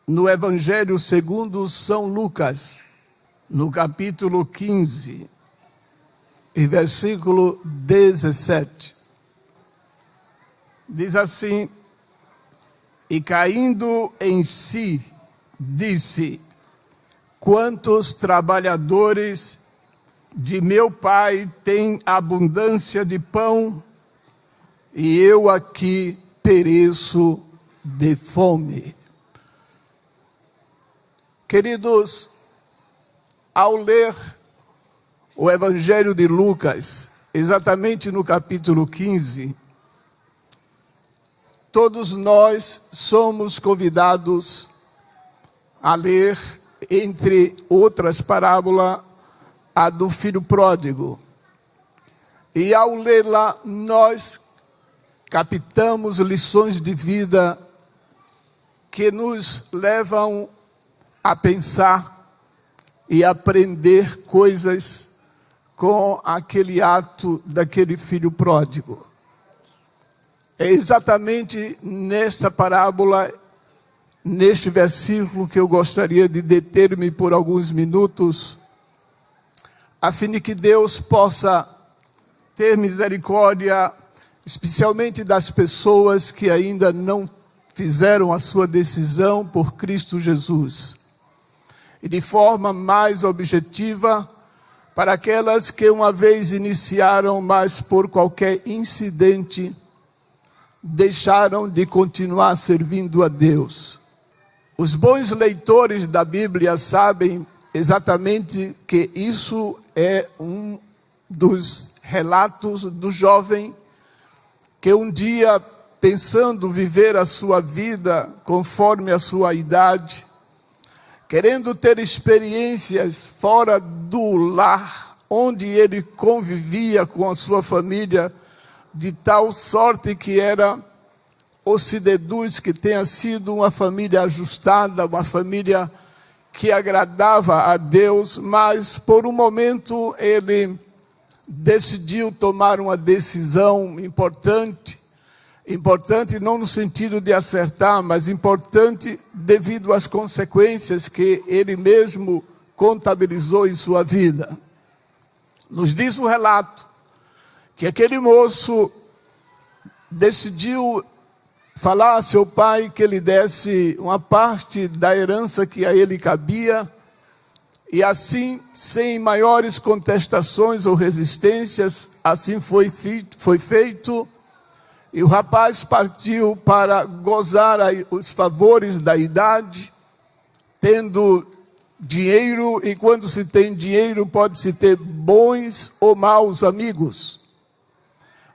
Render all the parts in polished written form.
no Evangelho segundo São Lucas, no capítulo 15, e versículo 17. Diz assim: e caindo em si, disse: quantos trabalhadores de meu pai têm abundância de pão, e eu aqui pereço de fome. Queridos, ao ler o Evangelho de Lucas, exatamente no capítulo 15, todos nós somos convidados a ler, entre outras parábolas, a do filho pródigo. E ao lê-la, nós captamos lições de vida que nos levam a pensar e aprender coisas com aquele ato daquele filho pródigo. É exatamente nesta parábola, neste versículo, que eu gostaria de deter-me por alguns minutos, a fim de que Deus possa ter misericórdia, especialmente das pessoas que ainda não fizeram a sua decisão por Cristo Jesus. E de forma mais objetiva, para aquelas que uma vez iniciaram, mas por qualquer incidente, deixaram de continuar servindo a Deus. Os bons leitores da Bíblia sabem exatamente que isso é um dos relatos do jovem que um dia, pensando viver a sua vida conforme a sua idade, querendo ter experiências fora do lar, onde ele convivia com a sua família, de tal sorte que era, ou se deduz que tenha sido uma família ajustada, uma família que agradava a Deus, mas por um momento ele decidiu tomar uma decisão importante não no sentido de acertar, mas importante devido às consequências que ele mesmo contabilizou em sua vida. Nos diz o relato que aquele moço decidiu falar a seu pai que ele desse uma parte da herança que a ele cabia, e assim, sem maiores contestações ou resistências, assim foi feito, e o rapaz partiu para gozar os favores da idade, tendo dinheiro, e quando se tem dinheiro pode-se ter bons ou maus amigos.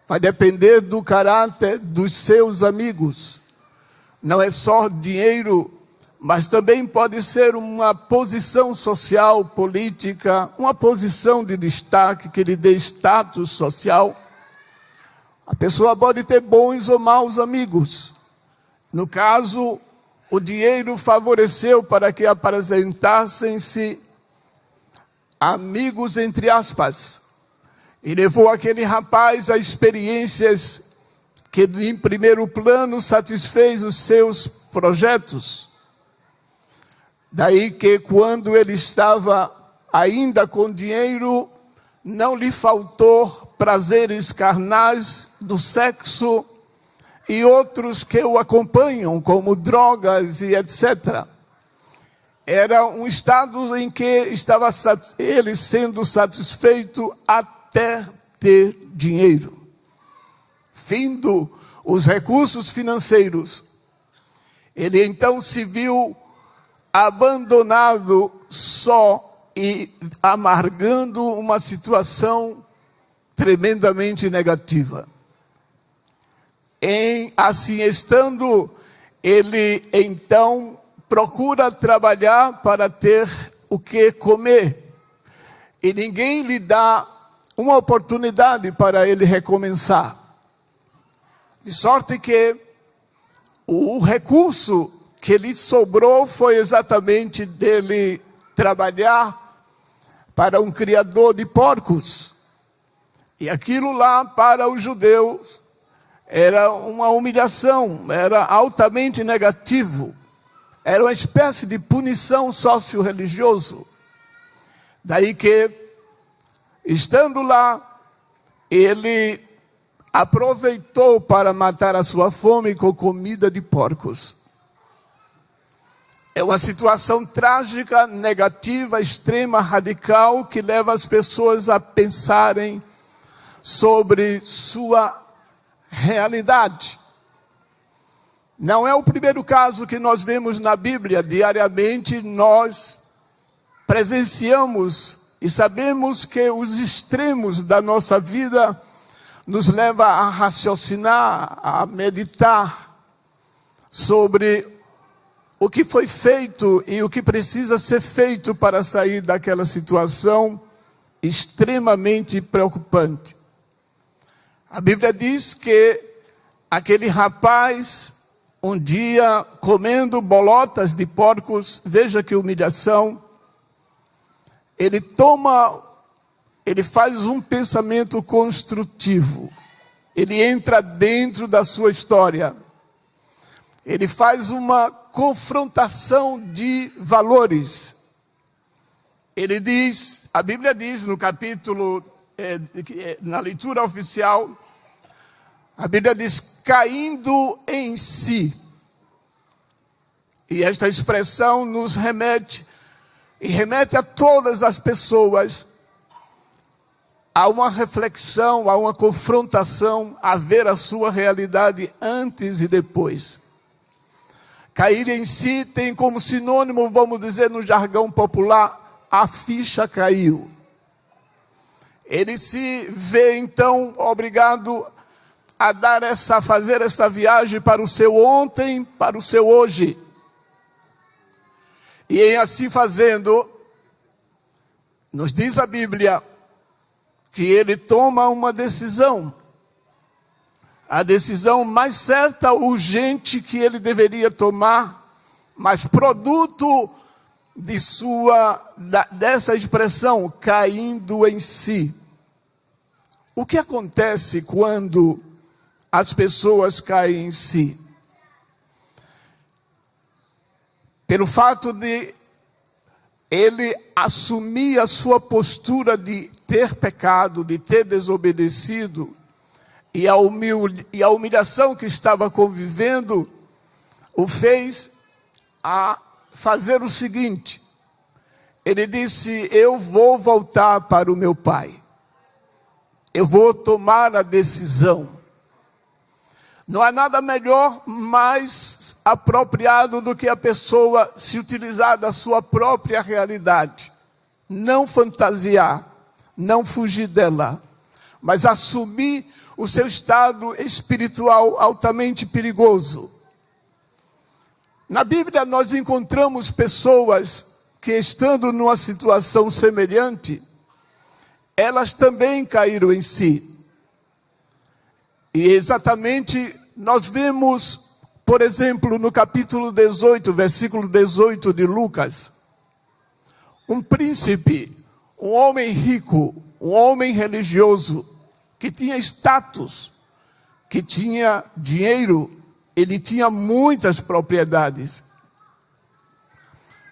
Vai depender do caráter dos seus amigos. Não é só dinheiro, mas também pode ser uma posição social, política, uma posição de destaque que lhe dê status social. A pessoa pode ter bons ou maus amigos. No caso, o dinheiro favoreceu para que apresentassem-se amigos, entre aspas, e levou aquele rapaz a experiências que, em primeiro plano, satisfez os seus projetos. Daí que, quando ele estava ainda com dinheiro, não lhe faltou prazeres carnais do sexo e outros que o acompanham, como drogas e etc. Era um estado em que estava ele sendo satisfeito até ter dinheiro. Findo os recursos financeiros, ele então se viu abandonado, só, e amargando uma situação tremendamente negativa. Assim estando, ele então procura trabalhar para ter o que comer, e ninguém lhe dá uma oportunidade para ele recomeçar. De sorte que o recurso que lhe sobrou foi exatamente dele trabalhar para um criador de porcos. E aquilo lá, para os judeus, era uma humilhação, era altamente negativo. Era uma espécie de punição socio-religioso. Daí que, estando lá, ele aproveitou para matar a sua fome com comida de porcos. É uma situação trágica, negativa, extrema, radical, que leva as pessoas a pensarem sobre sua realidade. Não é o primeiro caso que nós vemos na Bíblia. Diariamente nós presenciamos e sabemos que os extremos da nossa vida nos levam a raciocinar, a meditar sobre o que foi feito e o que precisa ser feito para sair daquela situação extremamente preocupante. A Bíblia diz que aquele rapaz, um dia comendo bolotas de porcos, veja que humilhação, ele faz um pensamento construtivo. Ele entra dentro da sua história. Ele faz uma confrontação de valores. Ele diz, a Bíblia diz no capítulo, na leitura oficial, a Bíblia diz, caindo em si. E esta expressão nos remete a todas as pessoas a uma reflexão, a uma confrontação, a ver a sua realidade antes e depois. Cair em si tem como sinônimo, vamos dizer no jargão popular, a ficha caiu. Ele se vê então obrigado a fazer essa viagem para o seu ontem, para o seu hoje. E em assim fazendo, nos diz a Bíblia que ele toma uma decisão. A decisão mais certa, urgente que ele deveria tomar, mas produto dessa expressão, caindo em si. O que acontece quando as pessoas caem em si? Pelo fato de ele assumir a sua postura de ter pecado, de ter desobedecido, e a humilhação que estava convivendo, o fez a fazer o seguinte. Ele disse, eu vou voltar para o meu pai. Eu vou tomar a decisão. Não há nada melhor, mais apropriado do que a pessoa se utilizar da sua própria realidade. Não fantasiar, não fugir dela, mas assumir o seu estado espiritual altamente perigoso. Na Bíblia nós encontramos pessoas que, estando numa situação semelhante, elas também caíram em si. E exatamente nós vemos, por exemplo, no capítulo 18, versículo 18 de Lucas, um príncipe, um homem rico, um homem religioso, que tinha status, que tinha dinheiro, ele tinha muitas propriedades.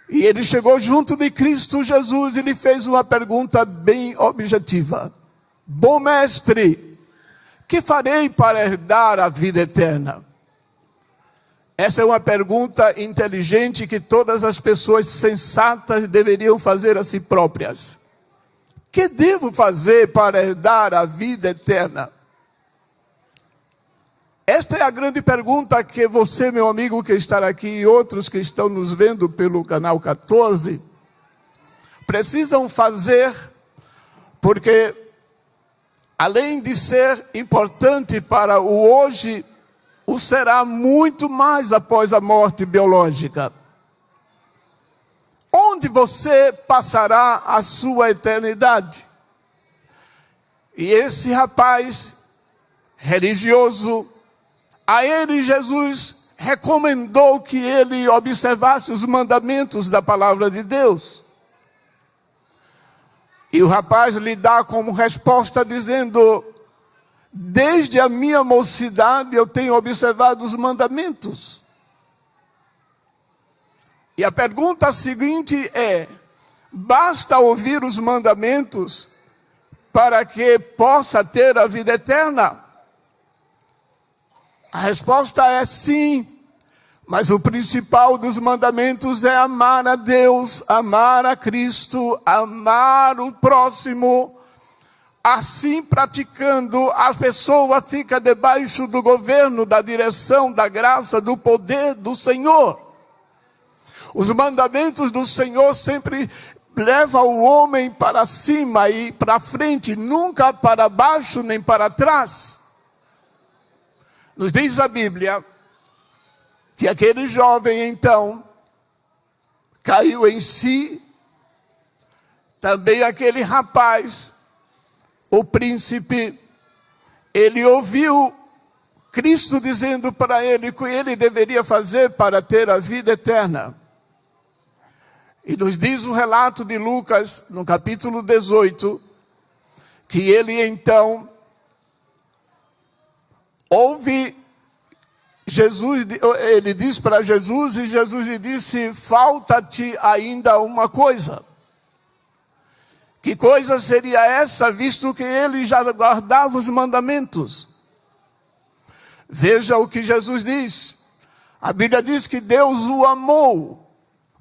E ele chegou junto de Cristo Jesus e lhe fez uma pergunta bem objetiva. Bom mestre, que farei para herdar a vida eterna? Essa é uma pergunta inteligente que todas as pessoas sensatas deveriam fazer a si próprias. Que devo fazer para herdar a vida eterna? Esta é a grande pergunta que você, meu amigo que está aqui, e outros que estão nos vendo pelo canal 14, precisam fazer, porque além de ser importante para o hoje, o será muito mais após a morte biológica. Onde você passará a sua eternidade? E esse rapaz religioso, a ele Jesus recomendou que ele observasse os mandamentos da palavra de Deus. E o rapaz lhe dá como resposta dizendo, desde a minha mocidade eu tenho observado os mandamentos. E a pergunta seguinte é: basta ouvir os mandamentos para que possa ter a vida eterna? A resposta é sim, mas o principal dos mandamentos é amar a Deus, amar a Cristo, amar o próximo. Assim praticando, a pessoa fica debaixo do governo, da direção, da graça, do poder do Senhor. Os mandamentos do Senhor sempre levam o homem para cima e para frente, nunca para baixo nem para trás. Nos diz a Bíblia que aquele jovem então caiu em si, também aquele rapaz, o príncipe, ele ouviu Cristo dizendo para ele o que ele deveria fazer para ter a vida eterna. E nos diz o relato de Lucas, no capítulo 18, que ele então ouve Jesus, ele diz para Jesus, e Jesus lhe disse: falta-te ainda uma coisa. Que coisa seria essa, visto que ele já guardava os mandamentos? Veja o que Jesus diz. A Bíblia diz que Deus o amou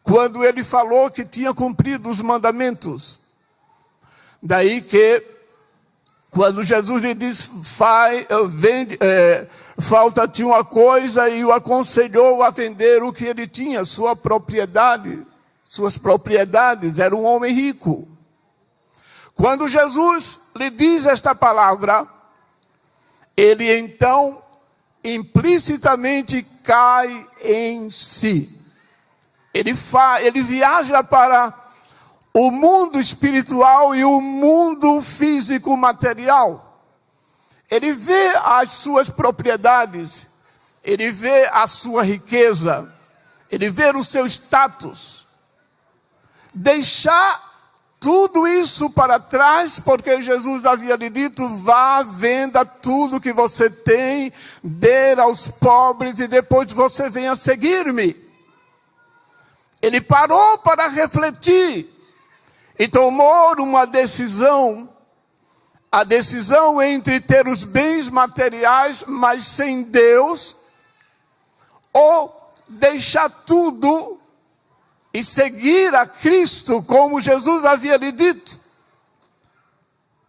quando ele falou que tinha cumprido os mandamentos. Daí que, quando Jesus lhe diz: falta-te uma coisa, e o aconselhou a vender o que ele tinha, suas propriedades, era um homem rico. Quando Jesus lhe diz esta palavra, ele então implicitamente cai em si. Ele viaja para o mundo espiritual e o mundo físico material. Ele vê as suas propriedades, ele vê a sua riqueza, ele vê o seu status. Deixar tudo isso para trás, porque Jesus havia lhe dito: vá, venda tudo que você tem, dê aos pobres e depois você venha seguir-me. Ele parou para refletir e tomou uma decisão. A decisão entre ter os bens materiais, mas sem Deus, ou deixar tudo e seguir a Cristo, como Jesus havia lhe dito.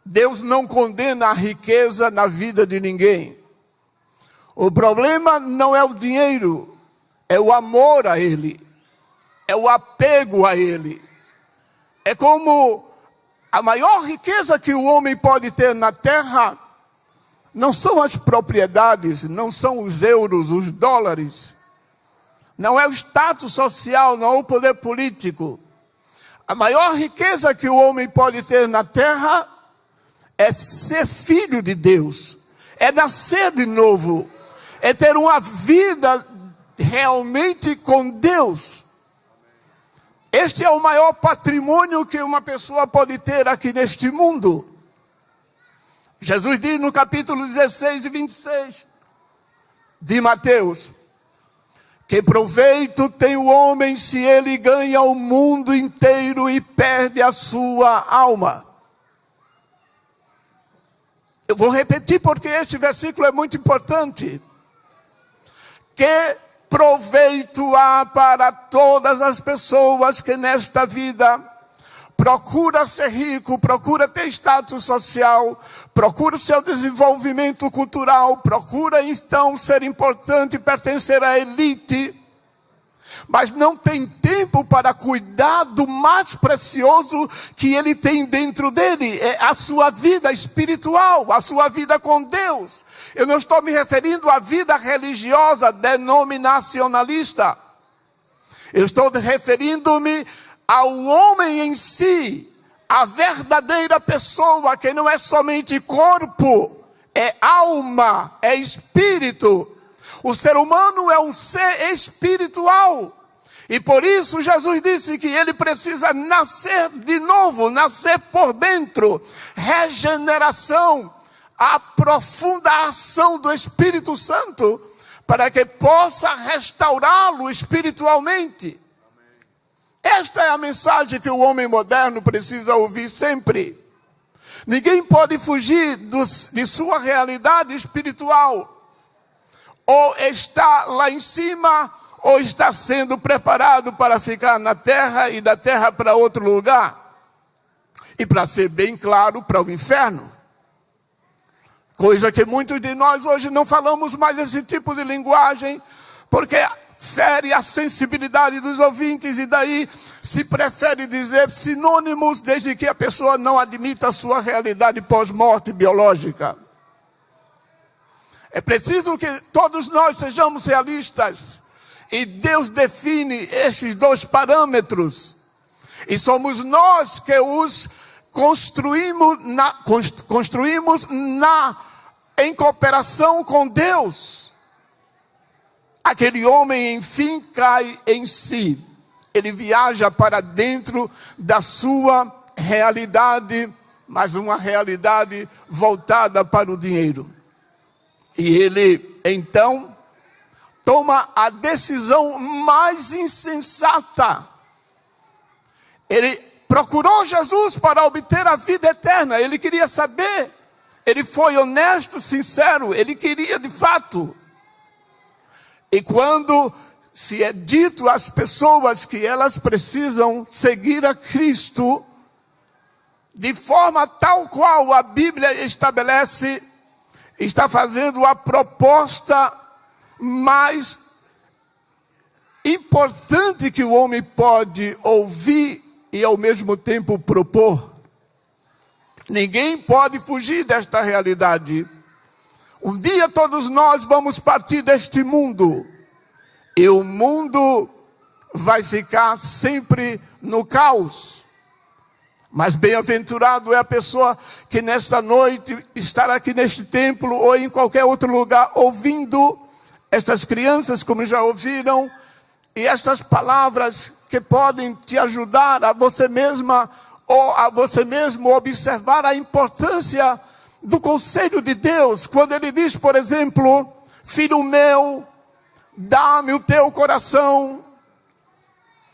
Deus não condena a riqueza na vida de ninguém. O problema não é o dinheiro, é o amor a Ele, é o apego a Ele. É como a maior riqueza que o homem pode ter na terra não são as propriedades, não são os euros, os dólares. Não é o status social, não é o poder político. A maior riqueza que o homem pode ter na terra é ser filho de Deus, é nascer de novo, é ter uma vida realmente com Deus. Este é o maior patrimônio que uma pessoa pode ter aqui neste mundo. Jesus diz no capítulo 16 e 26 de Mateus: que proveito tem o homem se ele ganha o mundo inteiro e perde a sua alma? Eu vou repetir porque este versículo é muito importante. Que proveito há para todas as pessoas que nesta vida procura ser rico, procura ter status social, procura o seu desenvolvimento cultural, procura então ser importante, pertencer à elite, mas não tem tempo para cuidar do mais precioso que ele tem dentro dele, é a sua vida espiritual, a sua vida com Deus. Eu não estou me referindo à vida religiosa denominacionalista. Eu estou referindo-me ao homem em si, a verdadeira pessoa que não é somente corpo, é alma, é espírito. O ser humano é um ser espiritual. E por isso Jesus disse que ele precisa nascer de novo, nascer por dentro. Regeneração, a profunda ação do Espírito Santo, para que possa restaurá-lo espiritualmente. Esta é a mensagem que o homem moderno precisa ouvir sempre. Ninguém pode fugir de sua realidade espiritual. Ou está lá em cima, ou está sendo preparado para ficar na terra e da terra para outro lugar. E para ser bem claro, para o inferno. Coisa que muitos de nós hoje não falamos mais esse tipo de linguagem, porque fere a sensibilidade dos ouvintes, e daí se prefere dizer sinônimos, desde que a pessoa não admita a sua realidade pós-morte biológica. É preciso que todos nós sejamos realistas, e Deus define esses dois parâmetros, e somos nós que os construímos em cooperação com Deus. Aquele homem, enfim, cai em si. Ele viaja para dentro da sua realidade, mas uma realidade voltada para o dinheiro. E ele, então, toma a decisão mais insensata. Ele procurou Jesus para obter a vida eterna. Ele queria saber. Ele foi honesto, sincero. Ele queria de fato. E quando se é dito às pessoas que elas precisam seguir a Cristo, de forma tal qual a Bíblia estabelece, está fazendo a proposta mais importante que o homem pode ouvir e ao mesmo tempo propor. Ninguém pode fugir desta realidade. Um dia todos nós vamos partir deste mundo, e o mundo vai ficar sempre no caos. Mas bem-aventurado é a pessoa que nesta noite estará aqui neste templo ou em qualquer outro lugar ouvindo estas crianças, como já ouviram, e estas palavras que podem te ajudar a você mesma ou a você mesmo observar a importância do conselho de Deus, quando ele diz, por exemplo: filho meu, dá-me o teu coração,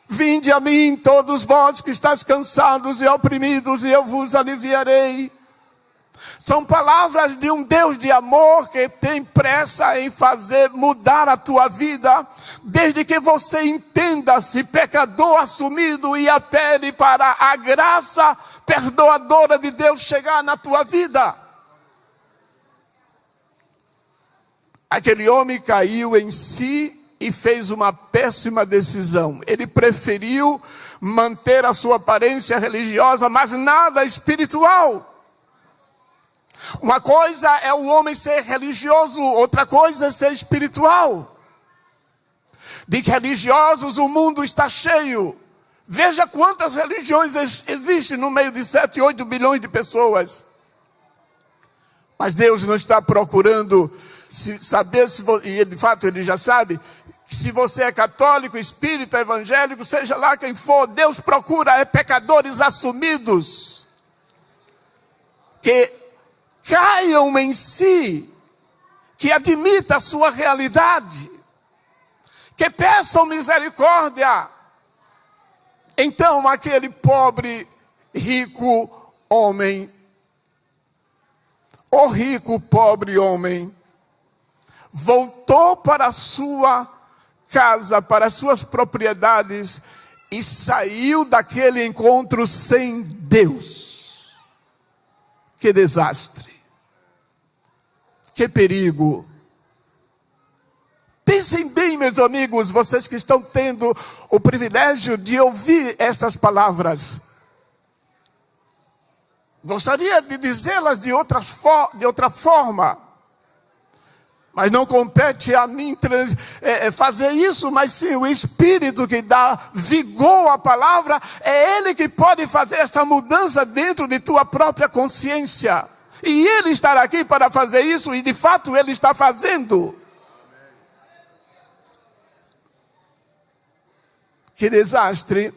vinde a mim todos vós que estáis cansados e oprimidos, e eu vos aliviarei. São palavras de um Deus de amor que tem pressa em fazer mudar a tua vida, desde que você entenda-se pecador assumido e apele para a graça perdoadora de Deus chegar na tua vida. Aquele homem caiu em si e fez uma péssima decisão. Ele preferiu manter a sua aparência religiosa, mas nada espiritual. Uma coisa é o homem ser religioso, outra coisa é ser espiritual. De religiosos o mundo está cheio. Veja quantas religiões existem no meio de 7, 8 bilhões de pessoas. Mas Deus não está procurando saber se, e de fato ele já sabe, se você é católico, espírita, evangélico, seja lá quem for, Deus procura pecadores assumidos, que caiam em si, que admitam a sua realidade, que peçam misericórdia. Então aquele pobre, rico homem, o rico, pobre homem, voltou para a sua casa, para as suas propriedades, e saiu daquele encontro sem Deus. Que desastre! Que perigo! Pensem bem, meus amigos, vocês que estão tendo o privilégio de ouvir estas palavras. Gostaria de dizê-las de outra forma, mas não compete a mim fazer isso, mas sim o Espírito que dá vigor à palavra, é Ele que pode fazer essa mudança dentro de tua própria consciência. E Ele estará aqui para fazer isso, e de fato Ele está fazendo. Que desastre!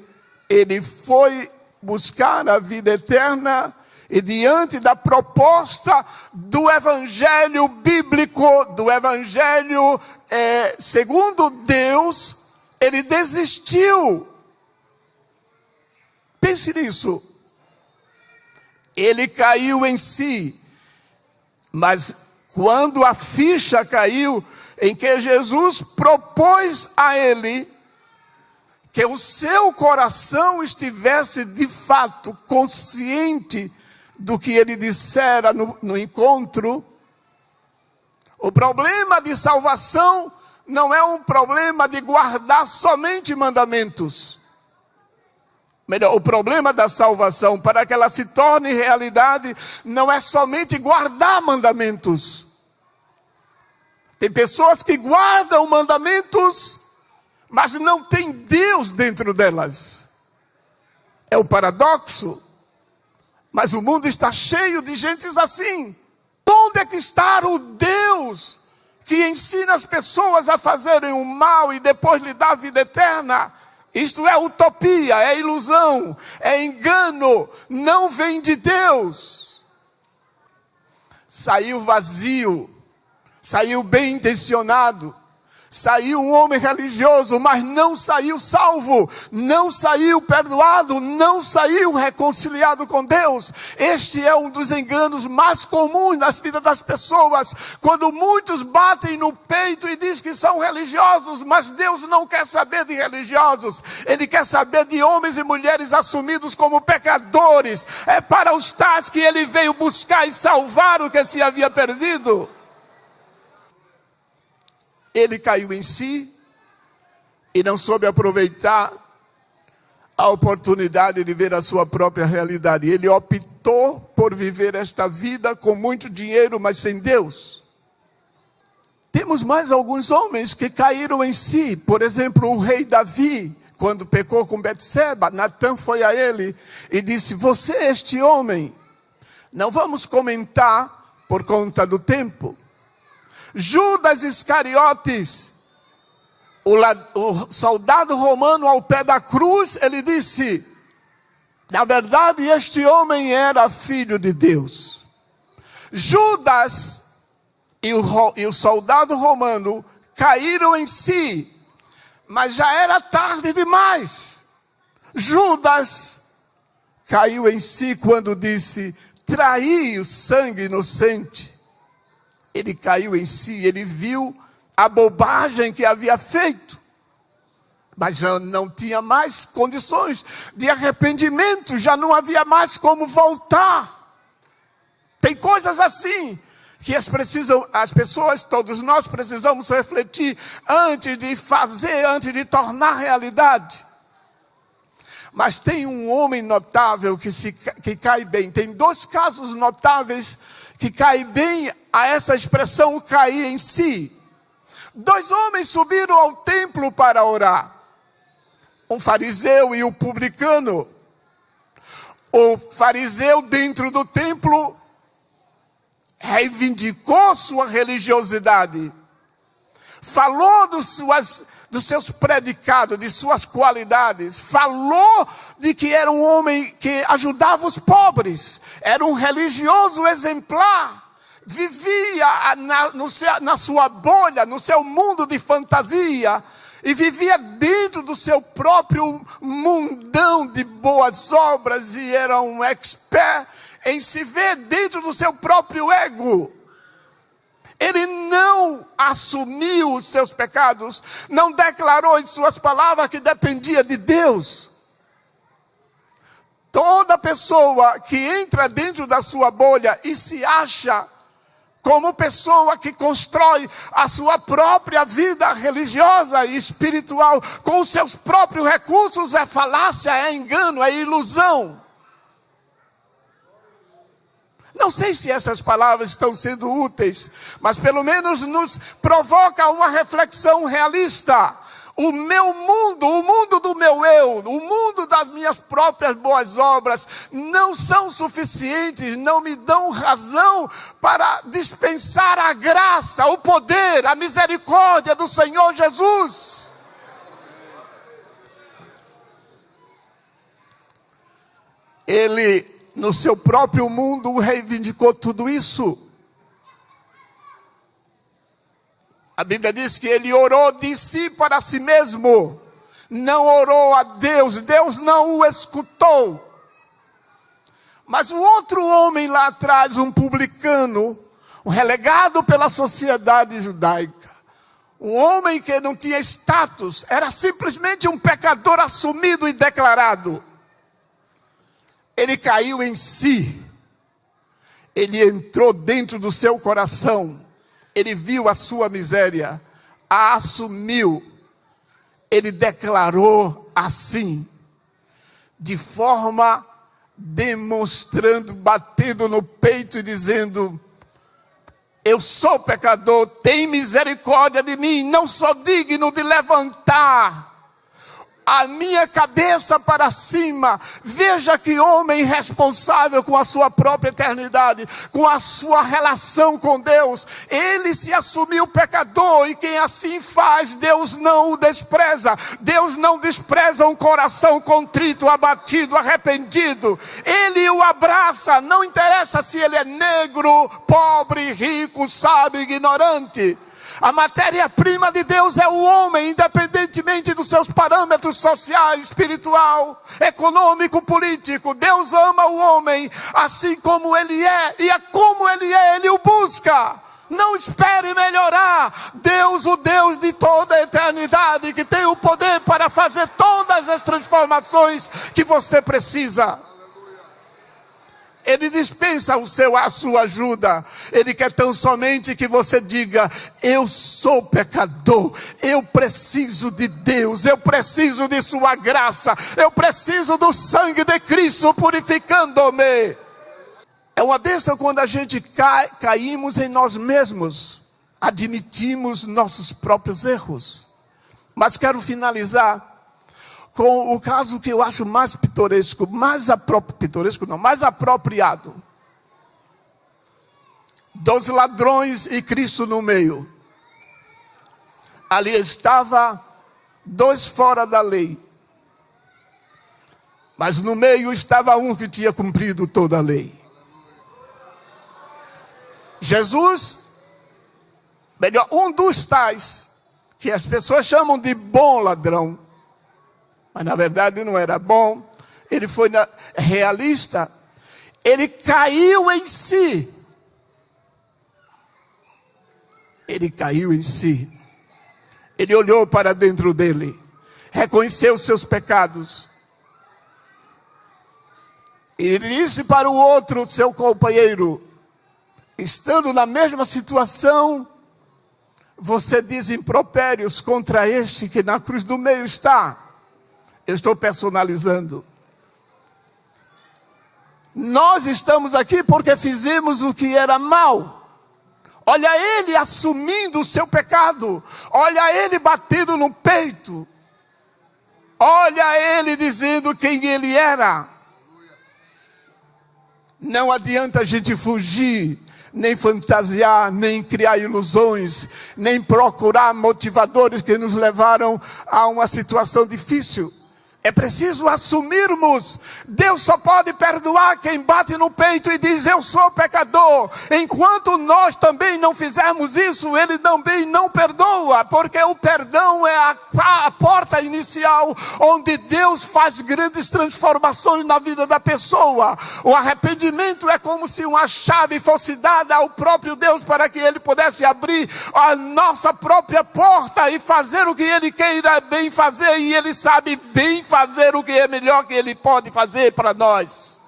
Ele foi buscar a vida eterna, e diante da proposta do evangelho bíblico, do evangelho segundo Deus, ele desistiu. Pense nisso. Ele caiu em si, mas quando a ficha caiu, em que Jesus propôs a ele que o seu coração estivesse de fato consciente do que ele dissera no encontro, o problema de salvação não é um problema de guardar somente mandamentos. Melhor, o problema da salvação, para que ela se torne realidade, não é somente guardar mandamentos. Tem pessoas que guardam mandamentos, mas não tem Deus dentro delas. É o paradoxo. Mas o mundo está cheio de gentes assim. Onde é que está o Deus que ensina as pessoas a fazerem o mal e depois lhe dá a vida eterna? Isto é utopia, é ilusão, é engano, não vem de Deus. Saiu vazio, saiu bem intencionado, saiu um homem religioso, mas não saiu salvo, não saiu perdoado, não saiu reconciliado com Deus. Este é um dos enganos mais comuns nas vidas das pessoas, quando muitos batem no peito e dizem que são religiosos, mas Deus não quer saber de religiosos, Ele quer saber de homens e mulheres assumidos como pecadores. É para os tais que Ele veio buscar e salvar o que se havia perdido. Ele caiu em si e não soube aproveitar a oportunidade de ver a sua própria realidade. Ele optou por viver esta vida com muito dinheiro, mas sem Deus. Temos mais alguns homens que caíram em si. Por exemplo, o rei Davi, quando pecou com Betseba, Natã foi a ele e disse: você é este homem. Não vamos comentar por conta do tempo. Judas Iscariotes, o soldado romano ao pé da cruz, ele disse: na verdade este homem era filho de Deus. Judas e o soldado romano caíram em si, mas já era tarde demais. Judas caiu em si quando disse: traí o sangue inocente. Ele caiu em si, ele viu a bobagem que havia feito, mas já não tinha mais condições de arrependimento, já não havia mais como voltar. Tem coisas assim que as pessoas, todos nós precisamos refletir antes de fazer, antes de tornar realidade. Mas tem um homem notável que cai bem. Tem dois casos notáveis que caem bem a essa expressão cair em si. Dois homens subiram ao templo para orar. Um fariseu e um publicano. O fariseu dentro do templo reivindicou sua religiosidade. Falou dos seus predicados, de suas qualidades. Falou de que era um homem que ajudava os pobres. Era um religioso exemplar. Vivia na sua bolha, no seu mundo de fantasia. E vivia dentro do seu próprio mundão de boas obras. E era um expert em se ver dentro do seu próprio ego. Ele não assumiu os seus pecados, não declarou em suas palavras que dependia de Deus. Toda pessoa que entra dentro da sua bolha e se acha como pessoa que constrói a sua própria vida religiosa e espiritual com os seus próprios recursos, é falácia, é engano, é ilusão. Não sei se essas palavras estão sendo úteis, mas pelo menos nos provoca uma reflexão realista. O meu mundo, o mundo do meu eu, o mundo das minhas próprias boas obras, não são suficientes, não me dão razão para dispensar a graça, o poder, a misericórdia do Senhor Jesus. Ele, no seu próprio mundo, reivindicou tudo isso. A Bíblia diz que ele orou de si para si mesmo. não orou a Deus, Deus não o escutou. Mas um outro homem lá atrás, um publicano, um relegado pela sociedade judaica, um homem que não tinha status, era simplesmente um pecador assumido e declarado. Ele caiu em si, ele entrou dentro do seu coração, ele viu a sua miséria, a assumiu, ele declarou assim, de forma demonstrando, batendo no peito e dizendo: eu sou pecador, tem misericórdia de mim, não sou digno de levantar a minha cabeça para cima. Veja que homem responsável com a sua própria eternidade, com a sua relação com Deus. Ele se assumiu pecador, e quem assim faz, Deus não o despreza. Deus não despreza um coração contrito, abatido, arrependido. Ele o abraça, não interessa se ele é negro, pobre, rico, sábio, ignorante. A matéria-prima de Deus é o homem, independentemente dos seus parâmetros sociais, espiritual, econômico, político. Deus ama o homem assim como ele é, e é como ele é, ele o busca. Não espere melhorar. Deus, o Deus de toda a eternidade, que tem o poder para fazer todas as transformações que você precisa. Ele dispensa a sua ajuda. Ele quer tão somente que você diga: eu sou pecador, eu preciso de Deus, eu preciso de sua graça, eu preciso do sangue de Cristo purificando-me. É uma bênção quando a gente caímos em nós mesmos, admitimos nossos próprios erros. Mas quero finalizar com o caso que eu acho mais pitoresco, mais apropriado. 12 ladrões e Cristo no meio. Ali estava 2 fora da lei, mas no meio estava um que tinha cumprido toda a lei. Jesus, melhor, um dos tais que as pessoas chamam de bom ladrão, mas na verdade não era bom, ele foi realista, ele caiu em si. Ele caiu em si. Ele olhou para dentro dele, reconheceu seus pecados. Ele disse para o outro, seu companheiro, estando na mesma situação, você diz impropérios contra este que na cruz do meio está. Eu estou personalizando. Nós estamos aqui porque fizemos o que era mal. Olha ele assumindo o seu pecado. Olha ele batendo no peito. Olha ele dizendo quem ele era. Não adianta a gente fugir, nem fantasiar, nem criar ilusões, nem procurar motivadores que nos levaram a uma situação difícil. É preciso assumirmos. Deus só pode perdoar quem bate no peito e diz: eu sou pecador. Enquanto nós também não fizermos isso, Ele também não perdoa, porque o perdão é a porta inicial onde Deus faz grandes transformações na vida da pessoa. O arrependimento é como se uma chave fosse dada ao próprio Deus para que Ele pudesse abrir a nossa própria porta e fazer o que Ele queira bem fazer, e Ele sabe bem fazer o que é melhor que Ele pode fazer para nós.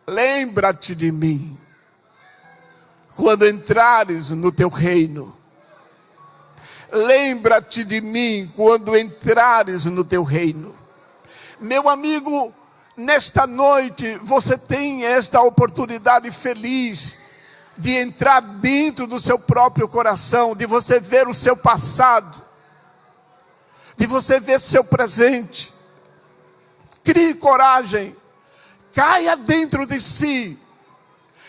Lembra-te de mim quando entrares no teu reino. Lembra-te de mim quando entrares no teu reino. Meu amigo, nesta noite você tem esta oportunidade feliz de entrar dentro do seu próprio coração, de você ver o seu passado, de você ver seu presente. Crie coragem, caia dentro de si,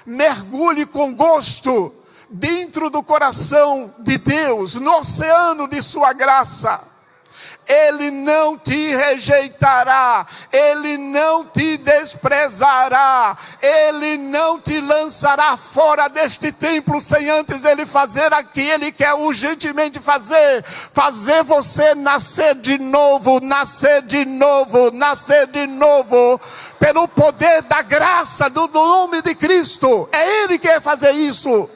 mergulhe com gosto dentro do coração de Deus, no oceano de sua graça. Ele não te rejeitará, Ele não te desprezará, Ele não te lançará fora deste templo sem antes Ele fazer aquilo que Ele quer urgentemente fazer você nascer de novo, nascer de novo, nascer de novo, pelo poder da graça, do nome de Cristo. É Ele que quer fazer isso.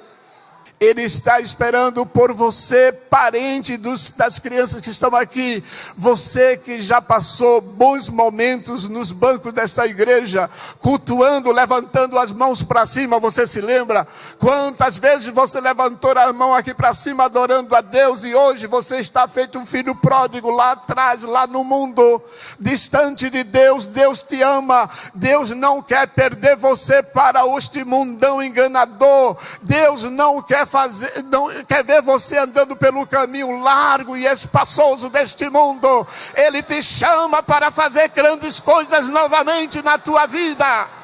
Ele está esperando por você, parente das crianças que estão aqui. Você que já passou bons momentos nos bancos desta igreja, cultuando, levantando as mãos para cima. Você se lembra? Quantas vezes você levantou a mão aqui para cima, adorando a Deus, e hoje você está feito um filho pródigo lá atrás, lá no mundo, distante de Deus. Deus te ama. Deus não quer perder você para este mundão enganador. Deus não quer ver você andando pelo caminho largo e espaçoso deste mundo. Ele te chama para fazer grandes coisas novamente na tua vida.